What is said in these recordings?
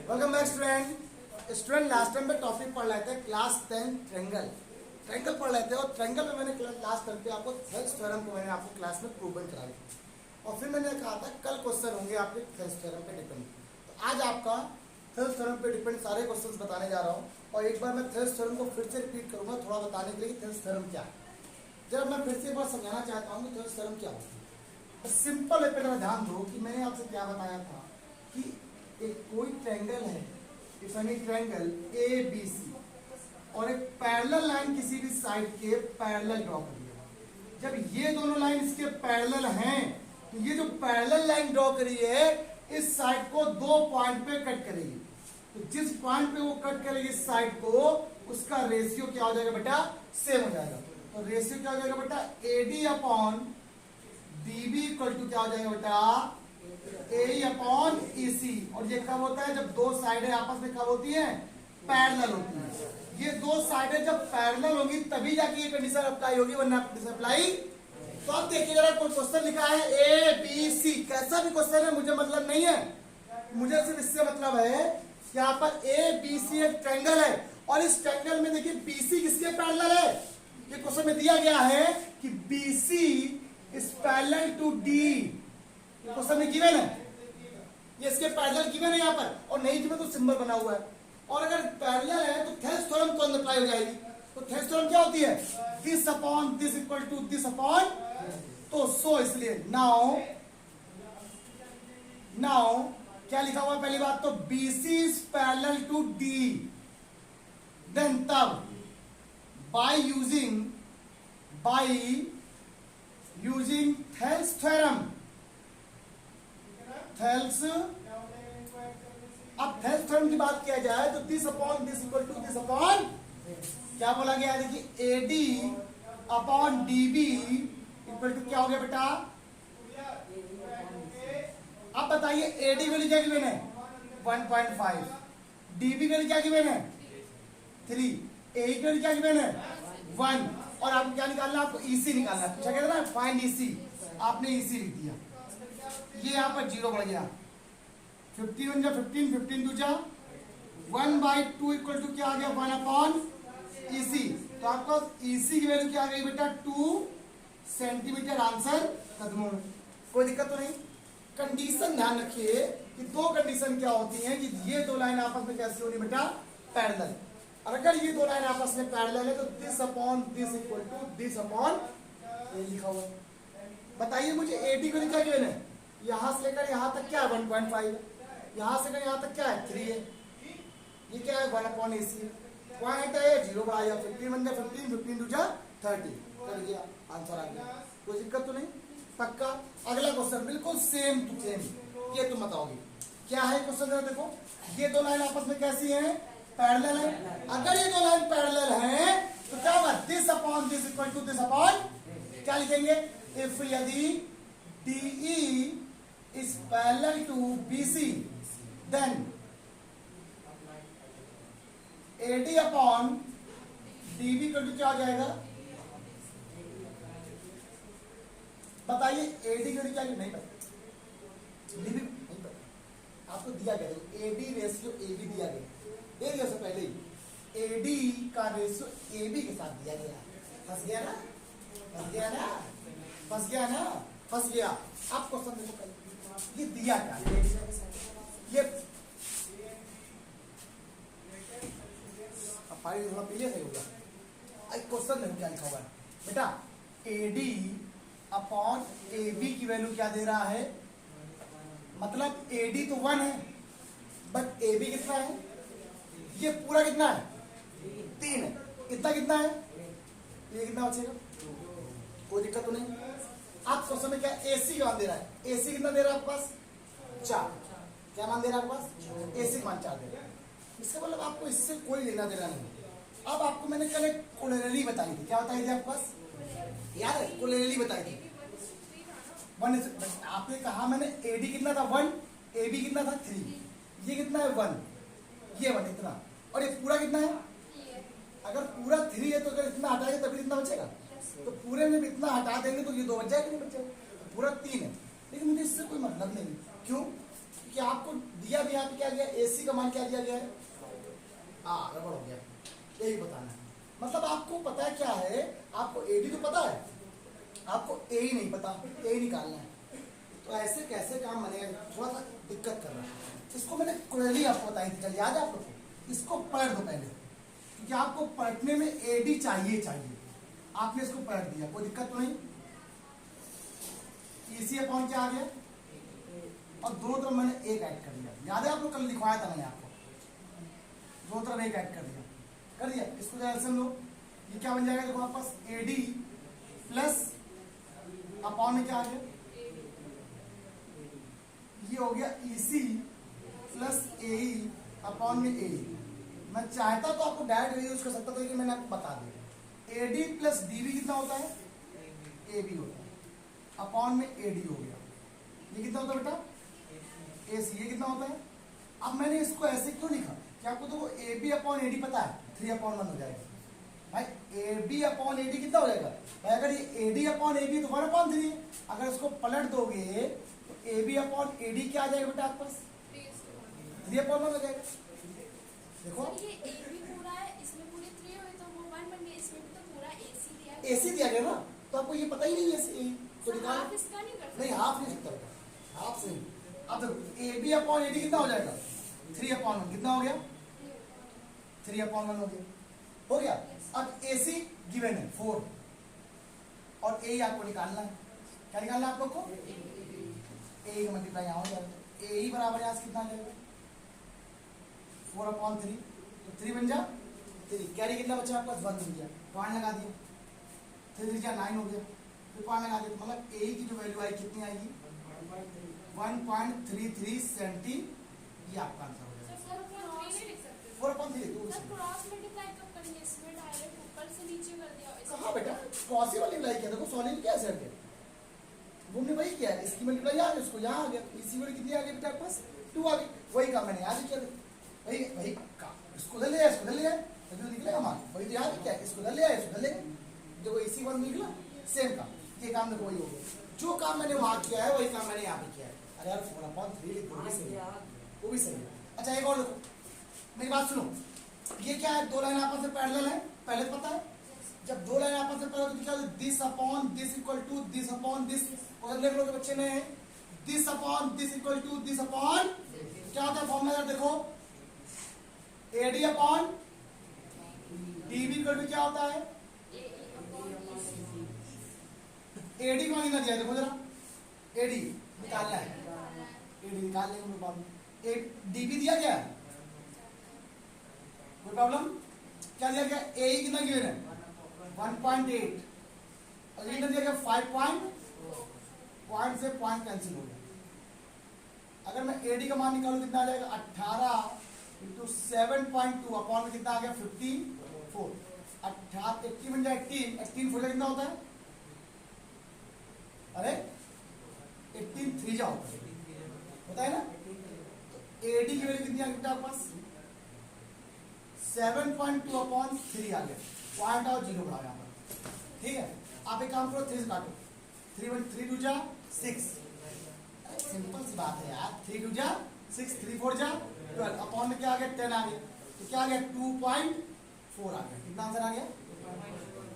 Welcome back student last time में topic पढ़ रहे थे क्लास 10 ट्रायंगल पढ़ रहे थे और ट्रायंगल में मैंने लास्ट टाइम पे आपको थेल्स थ्योरम को मैंने आपको क्लास में प्रूवन करा दिया और फिर मैंने कहा था कल क्वेश्चन होंगे आपके थेल्स थ्योरम पे डिपेंड। तो आज आपका थेल्स थ्योरम पे डिपेंड सारे क्वेश्चन बताने जा रहा हूँ और एक बार मैं थेल्स थ्योरम को फिर से रिपीट करूंगा थोड़ा बताने के लिए कि थेल्स थ्योरम क्या है। जब मैं फिर से एक बार समझाना चाहता हूँ कि थेल्स थ्योरम क्या होती है। सिंपल है, पहले ध्यान दो कि मैंने आपसे क्या बताया था कि एक कोई ट्रायंगल है, if any triangle A B C और एक पैरेलल लाइन किसी भी साइड के पैरेलल ड्रॉ करिए। जब ये दोनों लाइन इसके पैरेलल हैं तो ये जो पैरेलल लाइन ड्रॉ करी है इस साइड को दो पॉइंट पे कट करेगी। तो जिस पॉइंट पे वो कट करेगी इस साइड को उसका रेशियो क्या हो जाएगा बेटा, सेम हो जाएगा। तो रेशियो क्या हो जाएगा बेटा, AD upon DB equal to क्या हो जाएगा बेटा, AE अपॉन EC। और ये कब होता है, जब दो साइडें आपस में कब होती हैं, पैरेलल होती है। ये दो साइडें जब पैरेलल होंगी तभी जाके ये कंडीशन अप्लाई होगी, वरना कंडीशन अप्लाई। तो अब देखिए जरा कोई क्वेश्चन लिखा है ABC, कैसा भी क्वेश्चन है मुझे मतलब नहीं है, मुझे सिर्फ इससे मतलब है कि यहाँ पर ABC एक ट्रायंगल है और इस ट्रायंगल में देखिए BC किसके पैरेलल है। ये क्वेश्चन में दिया गया है कि BC is parallel to D। Question में गिवन है, ये इसके पैरेलल गिवन है यहाँ पर, और नहीं गिवन तो सिंबल बना हुआ है। और अगर पैरेलल है तो थेल्स थ्योरम तुरंत अप्लाई हो जाएगी। तो थेल्स थ्योरम क्या होती है, this upon this equal to this upon. तो सो इसलिए नाउ क्या लिखा हुआ है, पहली बात तो BC is parallel to D, then तब बाय यूजिंग थेल्स थ्योरम, अब थेल्स थ्योरम की बात किया जाए तो this upon this equal to this upon क्या बोला गया है, देखिए AD upon DB equal to क्या हो गया बेटा। अब बताइए AD वैल्यू क्या गिवन है 1.5, DB वैल्यू क्या गिवन है 3, AE की वैल्यू क्या गिवन है 1, और आपको क्या निकालना है, आपको EC निकालना है। पूछा गया था ना फाइंड EC, आपने EC लिख दिया। ये यहाँ पर 0 बढ़ गया, 15 जा 15, 15 2 जा 1/2 इक्वल टू क्या आ गया 1 अपॉन EC। तो आपको EC की वैल्यू क्या आ गई बेटा 2 सेंटीमीटर। आंसर कदमों में, कोई दिक्कत तो नहीं। कंडीशन ध्यान रखिए कि दो कंडीशन क्या होती हैं कि ये दो लाइन आपस में कैसी होनी बेटा, पैरेलल। और अगर ये दो लाइन आपस में पैरेलल है तो this upon this equal to this upon ये लिखा हुआ है। बताइए मुझे AD को लिखा गया है, यहां से लेकर यहां तक क्या है 1.5 है, यहां से लेकर यहां तक क्या है 3 है, ये क्या है 1 अपॉन AC पॉइंट है 0 बढ़ा गया 15 बन गया 15, 15 2 जा 30 कर गया, आंसर आ गया। कोई दिक्कत तो नहीं, पक्का। अगला क्वेश्चन बिल्कुल सेम टू सेम, ये तुम बताओगे क्या है क्वेश्चन। जरा देखो ये दो लाइन आपस में कैसी हैं, पैरेलल है। अगर ये दो लाइन पैरेलल है तो क्या होगा, this upon this equal to this upon क्या लिखेंगे, इफ यदि DE is parallel to BC then AD upon DB equal to क्या हो जाएगा, बताइए AD की वैल्यू क्या नहीं पता, DB नहीं पता, आपको दिया गया AD रेशियो AB दिया गया से पहले ही AD का रेशियो AB के साथ दिया गया। फंस गया ना, फंस गया ना, फंस गया ना, फंस गया। आप क्वेश्चन देखो पहले ये दिया क्या, ये अब फाइल थोड़ा पीछे सही होगा। क्वेश्चन देखो क्या लिखा हुआ है बेटा, AD अपॉन AB की वैल्यू क्या दे रहा है, मतलब AD तो 1 है बट AB कितना है, ये पूरा कितना है 3 है, इतना कितना है, ये कितना बचेगा, कोई दिक्कत तो नहीं। आप क्वेश्चन में क्या AC का मान दे रहा है, AC कितना दे रहा है आपके पास 4, क्या मान दे रहा है आपके पास, AC मान 4 दे रहा है। इसका मतलब आपको इससे कोई लेना देना नहीं। अब आपको मैंने कल एक कोलोरेली बताई थी, क्या बताई थी आपके पास यार, कोलोरेली बताई थी 1, आपने कहा मैंने AD कितना था 1, AB कितना था 3, ये कितना है 1, ये 1 इतना, और ये पूरा कितना है, अगर पूरा 3 है तो अगर इतना हटाएंगे तभी इतना बचेगा, तो पूरे में इतना हटा देंगे तो ये 2 बच जाएगा, नहीं बचेगा, पूरा 3 है। लेकिन मुझे इससे कोई मतलब नहीं, क्यों, कि आपको दिया भी यहाँ पे क्या गया, AC का मान क्या दिया गया है, गड़बड़ हो गया, यही बताना है। मतलब आपको पता है क्या है, आपको AD तो पता है, आपको AE नहीं पता, AE निकालना है। तो ऐसे कैसे काम बनेगा, थोड़ा सा दिक्कत कर रहा है। इसको मैंने क्वेरी आपको बताई थी, चल याद है आपको, इसको पढ़ दो पहले, क्योंकि आपको पढ़ने में AD चाहिए। आपने इसको पढ़ दिया, कोई दिक्कत तो नहीं। EC अपॉन क्या आ गया, और दोनों तरफ मैंने एक ऐड कर दिया, याद है आपको कल लिखवाया था मैंने आपको, दोनों तरफ एक ऐड कर दिया। इसको एलसीएम लो, ये क्या बन जाएगा, देखो आपके पास AD प्लस अपॉन में क्या आ गया, ये हो गया EC प्लस AE अपॉन में AE। मैं चाहता तो आपको डायरेक्ट यूज कर सकता था, लेकिन मैंने आपको बता दिया। AD प्लस DB कितना होता है, AB होता है, अपॉन में AD हो गया। ये कितना होता है बेटा, AC। ये कितना होता है। अब मैंने इसको ऐसे क्यों लिखा कि आपको तो AB अपॉन AD पता है, 3/1 हो जाएगा भाई। AB अपॉन AD कितना हो जाएगा भाई, अगर ये AD अपॉन AB तो 1/3 है। अगर इसको पलट दोगे तो AB अपॉन AD क्या आ जाएगा बेटा आपके पास, 3/1 हो जाएगा। देखो ये AB पूरा है, इसमें पूरे 3 हुए तो वो 1 बन गया, इसमें तो पूरा AC दिया गया ना, तो आपको ये पता ही नहीं है तो निकाल। हाफ इसका नहीं कर सकते। नहीं, हाफ नहीं सकता बेटा, हाफ से नहीं। अब देखो AB अपॉन AD कितना हो जाएगा, 3/1 कितना हो गया, 3/1 हो गया। अब AC गिवन है 4 और AE आपको निकालना है। क्या निकालना है आप लोग को, AE का मल्टीप्लाई यहाँ हो जाएगा। AE बराबर यहाँ से कितना आ जाएगा, 4/3, तो 3 बन जा 3। कैरी कितना बचा आपके पास, 1 बन गया, पॉइंट लगा दिया, 3 3 9 हो गया, फिर पॉइंट लगा दिया। मतलब AE की जो वैल्यू आई कितनी आएगी, 1.33 सेंटी। ये आपका आंसर हो जाएगा, 4/3। क्रॉस मल्टीप्लाई कब करेंगे, इसमें डायरेक्ट ऊपर से नीचे कर दिया। कहाँ बेटा क्रॉस मल्टीप्लाई किया, देखो सॉलिड क्या है, वो हमने वही किया है, इसकी मल्टीप्लाई आ गई, उसको यहाँ आ गया, इसी वाली कितनी आ गई बेटा आपके पास, 2 आ गई। वही काम मैंने यहाँ भी किया, वही काम, इसको ले लिया, इसको ले लिया, तो निकलेगा मान, वही तो यहाँ भी क्या है, इसको ले लिया, इसको ले, देखो इसी वन निकला, सेम काम। ये काम देखो वही हो गया, जो काम मैंने वहाँ किया है वही काम मैंने यहाँ पे किया है। अरे यार 4/3 लिख दो, वो भी सही है। अच्छा एक और देखो, मेरी बात सुनो, ये क्या है, 2 लाइन आपस में पैरेलल है, पहले पता है। जब 2 लाइन आपस में पैरेलल तो क्या होता है, this upon this equal to this upon this. और लिख लो बच्चे ने, this upon this equal to this upon, क्या होता है फॉर्मूला देखो, AD upon DB equal to क्या होता है, AD को नहीं दिया, देखो जरा AD निकालना है, AD निकाल लेंगे कोई प्रॉब्लम। DB दिया क्या, कोई प्रॉब्लम, क्या दिया गया, AE कितना गिवन है 1.8 और ये दिया गया 5 पॉइंट से पॉइंट कैंसिल हो गया। अगर मैं AD का मान निकालूं कितना आ जाएगा, 18 इंटू 7.2 अपॉन में कितना आ गया 54। 18 80 बन जाए 18 4 कितना होता है, अरे 18 3 जा होता है ना। तो AD की वैल्यू कितनी आ गई आपके पास, 7.2 अपॉन 3 आ गया, पॉइंट और 0 बढ़ा यहाँ पर, ठीक है। आप एक काम करो, 3 से काटो, 3 2 जा 6, सिंपल सी बात है यार, 3 2 जा 6, 3 4 जा 12, अपॉन में क्या आ गया 10 आ गया, तो क्या आ गया 2.4 आ गया। कितना आंसर आ गया,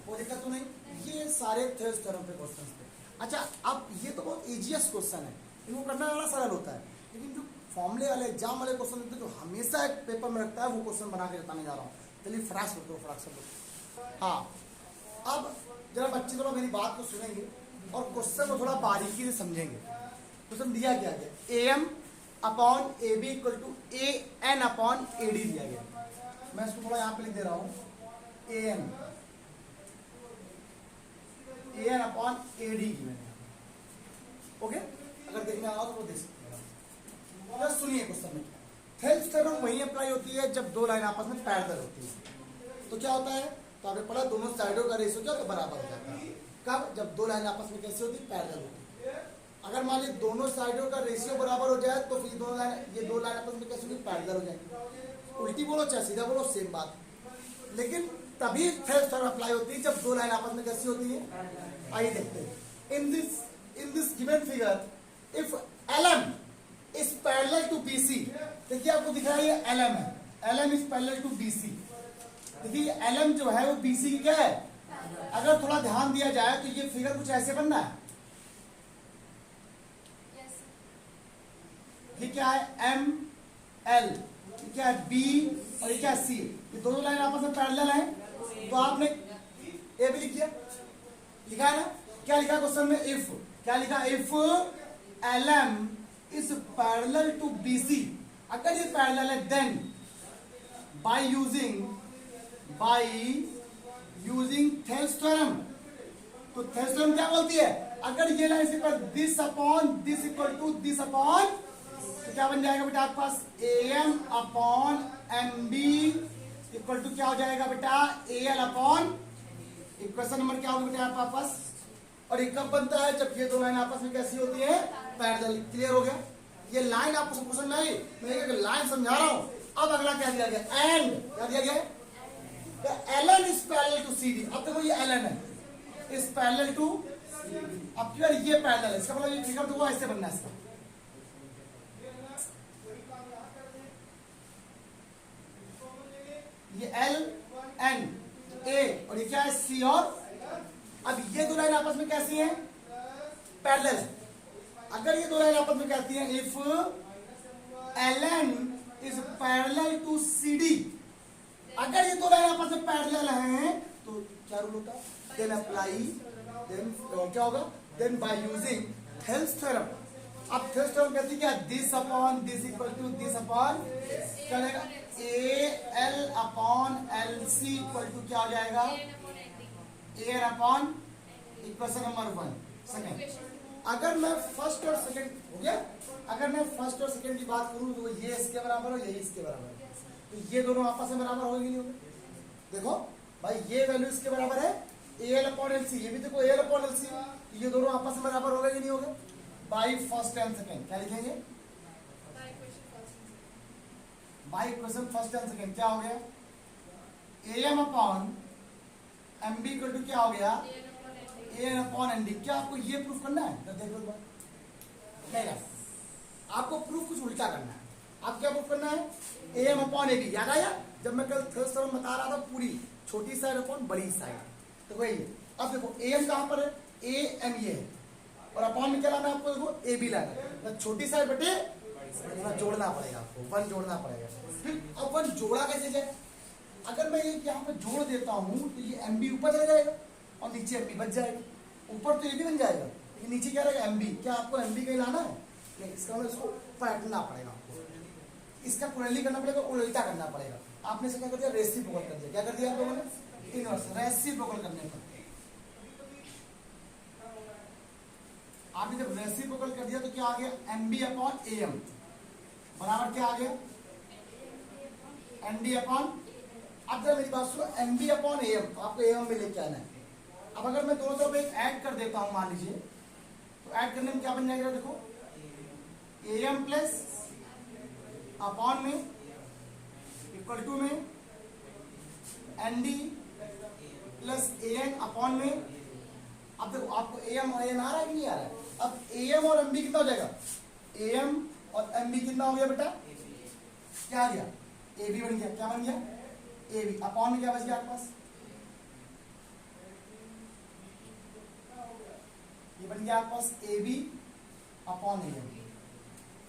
कोई दिक्कत तो नहीं। ये सारे थे इस तरह के क्वेश्चन पे। अच्छा अब ये तो बहुत इजीएस्ट क्वेश्चन है, इनको करना बड़ा सरल होता है, लेकिन जो फॉर्मूले वाले एग्जाम वाले क्वेश्चन होते हैं जो हमेशा एक पेपर में रखता है, वो क्वेश्चन बना के बताने जा रहा हूँ। चलिए फटाक से करो, फटाक से करो। हाँ अब जरा बच्चे थोड़ा मेरी बात को सुनेंगे और क्वेश्चन को थोड़ा बारीकी से समझेंगे। क्वेश्चन दिया क्या गया, AM upon AB equal to AN upon AD दिया गया। मैं इसको थोड़ा यहाँ पे लिख दे रहा हूँ, AN अपॉन AD की मैंने, ओके। अगर देखना हो तो वो देख सकते हैं। सुनिए क्वेश्चन में, थेल्स थ्योरम वहीं अप्लाई होती है जब 2 लाइन आपस में पैरेलल होती है। तो क्या होता है, तो आपने पढ़ा दोनों साइडों का रेशियो क्या बराबर हो जाता है, कब, जब 2 लाइन आपस में कैसे होती है, पैरेलल होती है। अगर मान लीजिए दोनों साइडों का रेशियो बराबर हो जाए तो फिर ये दो लाइन आपस में कैसे होगी, पैरेलल हो जाएंगी। उल्टी बोलो चाहे सीधा बोलो सेम बात, लेकिन तभी थेल्स थ्योरम अप्लाई होती है जब 2 लाइन आपस में कैसी होती है। आइए देखते हैं, in this given figure if LM is parallel to BC. देखिए आपको दिख रहा है ये LM है, LM is parallel to BC। देखिए LM जो है वो BC की क्या है, अगर थोड़ा ध्यान दिया जाए तो ये फिगर कुछ ऐसे बनना है। Yes. ये क्या है ML, ये क्या है B और ये क्या है C। ये दोनों लाइन आपस में पैरेलल हैं, तो आपने ए भी लिख दिया, लिखा है ना। क्या लिखा क्वेश्चन में, इफ, क्या लिखा, if LM is parallel to BC। अगर ये पैरेलल है then by using Thales theorem. तो थेल्स थ्योरम क्या बोलती है, अगर ये line equal this upon this equal to this upon, तो क्या बन जाएगा बेटा आपके पास AM upon MB equal to क्या हो जाएगा बेटा AL अपॉन। इक्वेशन नंबर क्या होगा बेटा आपके पास, और ये कब बनता है, जब ये दो लाइन आपस में कैसी होती है, पैरेलल। क्लियर हो गया, ये लाइन आपको सब समझ में आई। मैं एक लाइन समझा रहा हूं। अब अगला क्या दिया गया, एंड क्या दिया गया, LN is parallel to CD। अब देखो ये LN है, इज पैरेलल टू, अब क्यों ये पैरेलल है, इसका मतलब ये फिगर तो ऐसे बनना है इसका। ये LN A और ये क्या है C, और अब ये दो लाइन आपस में कैसी हैं, पैरेलल है। अगर ये दो लाइन आपस में कहती हैं if LN is parallel to CD, अगर ये दो लाइन आपस में पैरेलल हैं तो क्या रूल होता है, देन अप्लाई, देन क्या होगा, then by using Thales theorem. अब थेल्स थ्योरम कहती है क्या, this upon this equal to this upon, क्या रहेगा AL upon LC equal to क्या हो जाएगा AN upon equation number 1 second. अगर मैं फर्स्ट और सेकेंड हो गया, अगर मैं फर्स्ट और सेकेंड की बात करूं तो ये इसके बराबर और यही इसके बराबर है, तो ये दोनों आपस में बराबर होंगे नहीं होंगे। देखो भाई ये वैल्यू इसके बराबर है AL अपॉन LC, ये भी देखो AL अपॉन LC, ये दोनों आपस में बराबर होगा कि नहीं होगा। बाई फर्स्ट एंड सेकेंड क्या लिखेंगे, by equation first and second क्या हो गया, AM upon MB equal to क्या हो गया AN अपॉन ND। क्या आपको ये प्रूफ करना है, तो देखो नहीं ना, आपको प्रूफ कुछ उल्टा करना है। आप क्या प्रूफ करना है, AM अपॉन AB। याद आया जब मैं कल थर्ड टर्म बता रहा था, पूरी छोटी साइड अपॉन बड़ी साइड, तो वही है। अब देखो AM कहां पर है, AM ये है, और अपॉन में क्या लाना है आपको, देखो AB लाना है, छोटी साइड बटे जोड़ना पड़ेगा आपको, 1 जोड़ना पड़ेगा। फिर अब 1 जोड़ा कैसे जाए, अगर मैं ये यहाँ पे जोड़ देता हूँ तो ये MB ऊपर चला जाएगा और नीचे MB बच जाएगा, ऊपर तो AB बन जाएगा लेकिन नीचे क्या रहेगा MB। क्या आपको MB कहीं लाना है, नहीं, इसका मतलब इसको पलटना पड़ेगा आपको, इसका कुंडली करना पड़ेगा, उल्टा करना पड़ेगा। आपने इसे क्या कर दिया, रेसिप्रोकल कर दिया। क्या कर दिया आप लोगों ने, इनवर्स, रेसिप्रोकल करने पर। आपने जब रेसिप्रोकल कर दिया तो क्या आ गया, MB अपॉन AM बराबर क्या आ गया, ND अपॉन। अब जरा मेरी बात सुनो, MB अपॉन AM, तो आपको AM में लेके आना है। अब अगर मैं दोनों तरफ एक ऐड कर देता हूं मान लीजिए, तो ऐड करने में क्या बन जाएगा, देखो AM प्लस अपॉन में इक्वल टू में ND प्लस AN अपॉन में। अब देखो आपको AM और AN आ रहा है कि नहीं आ रहा है। अब AM और MB कितना हो जाएगा, AM और MB कितना हो गया बेटा, क्या आ गया, AB बन गया। क्या बन गया, AB अपॉन में क्या बच गया आपके पास, ये बन गया आपके पास AB upon AM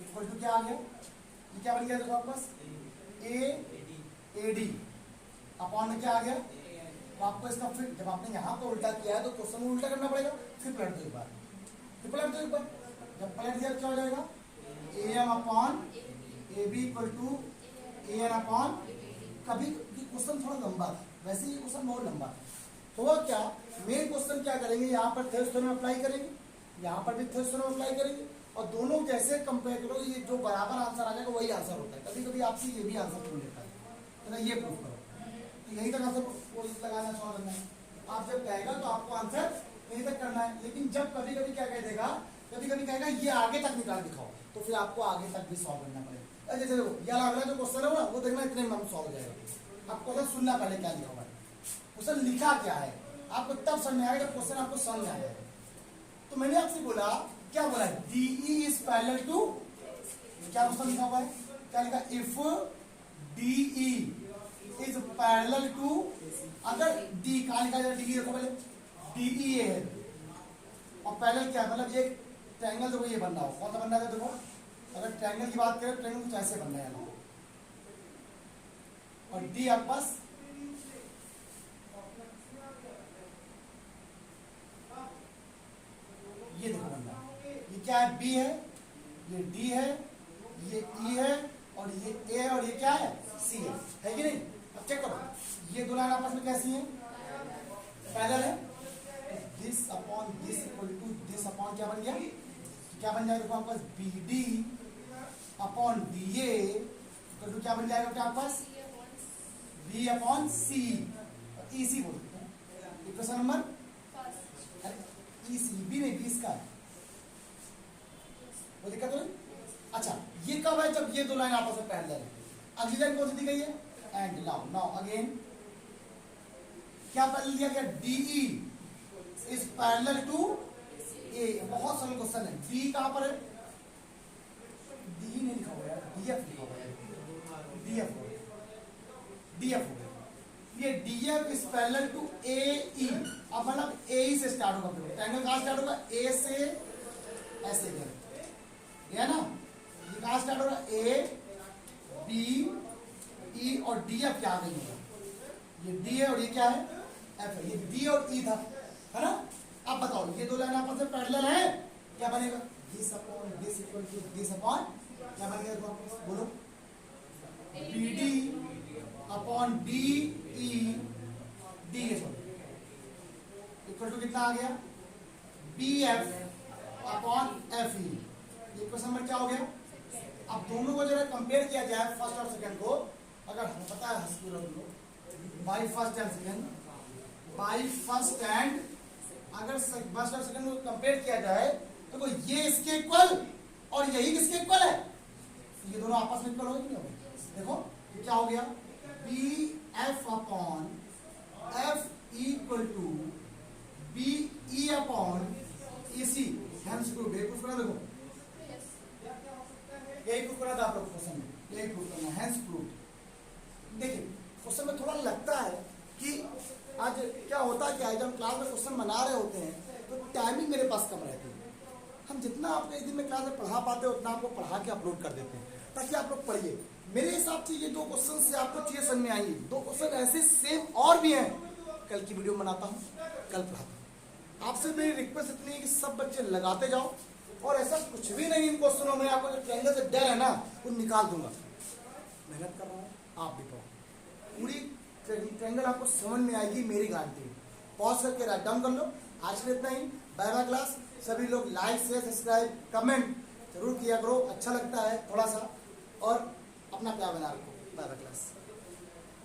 equal to क्या आ गया, ये क्या बन गया देखो आपके पास AD अपॉन में क्या आ गया। तो आपको इसका फिर जब आपने यहाँ पर उल्टा किया है तो क्वेश्चन में उल्टा करना पड़ेगा, फिर पलट दो एक बार, फिर पलट दो एक बार। जब पलट दिया क्या हो जाएगा, AM upon AB equal to AN upon. कभी क्वेश्चन थोड़ा लंबा था, वैसे ये क्वेश्चन बहुत लंबा था, तो वह क्या मेन क्वेश्चन क्या करेंगे, यहाँ पर थेल्स थ्योरम अप्लाई करेंगे, यहाँ पर भी थेल्स थ्योरम अप्लाई करेंगे, और दोनों जैसे कंपेयर करो, ये जो बराबर आंसर आ जाएगा वही आंसर होता है। कभी कभी आपसे ये भी आंसर पूछ लेता है, तो ये प्रूफ करो, तो यही तक आंसर लगाना सॉल्व करना है। आप जब कहेगा तो आपको आंसर यहीं तक करना है, लेकिन जब कभी कभी क्या कह देगा, कभी कभी कहेगा ये आगे तक निकाल दिखाओ, तो फिर आपको आगे तक भी सॉल्व करना पड़ेगा। जैसे ये अगला जो क्वेश्चन है ना, वो देखना इतने में सॉल्व हो जाएगा। आपको क्वेश्चन सुनना पहले क्या लिखा हुआ है, क्वेश्चन लिखा क्या है, आपको तब समझ में आएगा, क्वेश्चन आपको समझ आएगा। तो मैंने आपसे बोला, क्या बोला, DE इज पैरेलल टू क्या क्वेश्चन लिखा हुआ है, क्या लिखा, if DE is parallel to, अगर D कहाँ लिखा जाए, DE देखो पहले, DE है और पैरेलल क्या है, मतलब ये ट्रायंगल देखो ये बन रहा हो, कौन सा बन रहा है देखो, अगर ट्रायंगल की बात करें ट्रायंगल कुछ ऐसे बन रहा है और D आपके पास ये देखो बन रहा है, ये क्या है, B है, ये D है, ये E है और ये A है और ये क्या है, C है कि नहीं। अब चेक करो, ये दो लाइन आपस में कैसी हैं, पैरेलल है, this upon this equal to this upon क्या बन गया, क्या बन जाएगा आपके पास, BD upon DA equal to क्या बन जाएगा क्या आपके पास, B अपॉन C, EC बोलते हैं, इक्वेशन नंबर EC, B नहीं, 20 का है, वो दिक्कत है। अच्छा ये कब है, जब ये दो लाइन आपस में पैरेलल है। अगली लाइन कौन सी दी गई है, एंड नाउ अगेन क्या पैरेलल दिया गया, DE is parallel to A, बहुत सरल क्वेश्चन है। D कहां पर है, D नहीं लिखा हुआ है, DF लिखा हुआ है, DF हो गया, ये DF is parallel to AE, अब मतलब AE से स्टार्ट होगा, ट्रायंगल कहां स्टार्ट होगा, A से ऐसे कर, ये है ना, ये कहां स्टार्ट होगा, A B E और DF क्या आ गई है, ये D है और ये क्या है, F है, ये D और E था, है ना। अब बताओ ये दो लाइन आपस में पैरेलल है, क्या बनेगा, this upon this equal to this upon क्या बनेगा, बोलो, BD upon DE equal to कितना आ गया, BF अपॉन FE, ये क्वेश्चन नंबर क्या हो गया। अब दोनों को जरा कंपेयर किया जाए, फर्स्ट और सेकंड को, अगर हमें पता है by first and second, by first and अगर फर्स्ट और सेकंड को कंपेयर किया जाए तो ये इसके इक्वल और यही किसके इक्वल है, ये दोनों आपस में इक्वल हो गए। देखो ये क्या हो गया, BF upon F equal to BE upon EC, hence proof, ये प्रूफ करना, देखो यही प्रूफ करना था आप लोग क्वेश्चन में, यही प्रूफ करना, हेंस प्रूफ। देखिए क्वेश्चन में थोड़ा लगता है कि आज क्या होता है, क्या है, जब हम क्लास में क्वेश्चन बना रहे होते हैं तो टाइमिंग मेरे पास कम रहती है, हम जितना आपको एक दिन में क्लास में पढ़ा पाते हैं उतना आपको पढ़ा के अपलोड कर देते हैं ताकि आप लोग पढ़िए। मेरे हिसाब से ये दो क्वेश्चन से आपको चीजें समझ में आएंगी, दो क्वेश्चन ऐसे सेम और भी हैं, कल की वीडियो बनाता हूँ, कल पढ़ाता हूँ। आपसे मेरी रिक्वेस्ट इतनी है कि सब बच्चे लगाते जाओ, और ऐसा कुछ भी नहीं इन क्वेश्चनों में, आपको जो ट्रायंगल से डर है ना वो निकाल दूंगा, मेहनत कर रहा हूँ, आप भी पढ़ो, पूरी ट्रायंगल आपको समझ में आएगी, मेरी गारंटी। पॉज करके राइट डाउन कर लो। आज के इतना ही, बाय बाय क्लास। सभी लोग लाइक शेयर सब्सक्राइब कमेंट जरूर किया करो, अच्छा लगता है थोड़ा सा, और अपना प्यार बना रखो। Bye bye class.